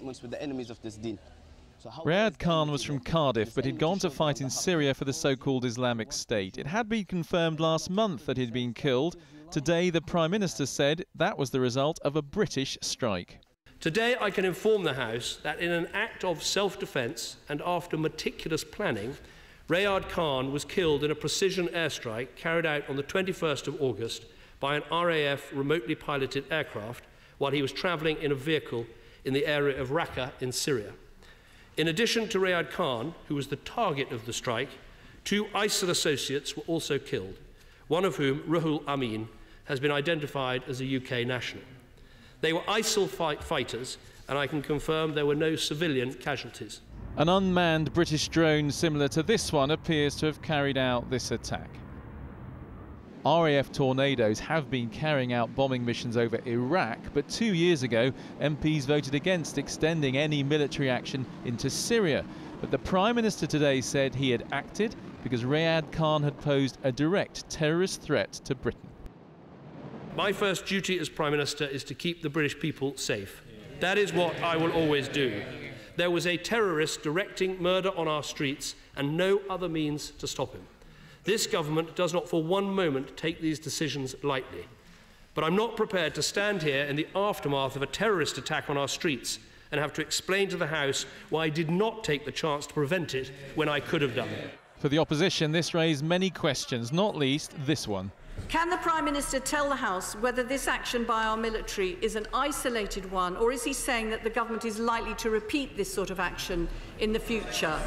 With the enemies of this deen. Riyad Khan was from Cardiff, but he'd gone to fight in Syria for the so-called Islamic State. It had been confirmed last month that he'd been killed. Today, the Prime Minister said that was the result of a British strike. Today, I can inform the House that in an act of self-defence and after meticulous planning, Riyad Khan was killed in a precision airstrike carried out on the 21st of August by an RAF remotely piloted aircraft while he was travelling in a vehicle in the area of Raqqa in Syria. In addition to Riyad Khan, who was the target of the strike, 2 ISIL associates were also killed, one of whom, Ruhul Amin, has been identified as a UK national. They were ISIL fighters, and I can confirm there were no civilian casualties. An unmanned British drone similar to this one appears to have carried out this attack. RAF Tornadoes have been carrying out bombing missions over Iraq, but 2 years ago, MPs voted against extending any military action into Syria. But the Prime Minister today said he had acted because Riyad Khan had posed a direct terrorist threat to Britain. My first duty as Prime Minister is to keep the British people safe. That is what I will always do. There was a terrorist directing murder on our streets and no other means to stop him. This government does not for one moment take these decisions lightly. But I'm not prepared to stand here in the aftermath of a terrorist attack on our streets and have to explain to the House why I did not take the chance to prevent it when I could have done. For the opposition, this raised many questions, not least this one. Can the Prime Minister tell the House whether this action by our military is an isolated one, or is he saying that the government is likely to repeat this sort of action in the future?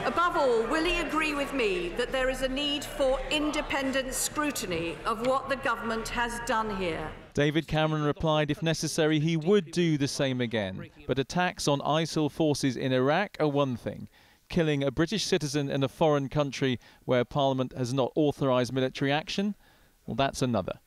Above all, will he agree with me that there is a need for independent scrutiny of what the government has done here? David Cameron replied if necessary he would do the same again. But attacks on ISIL forces in Iraq are one thing. Killing a British citizen in a foreign country where Parliament has not authorised military action, well, that's another.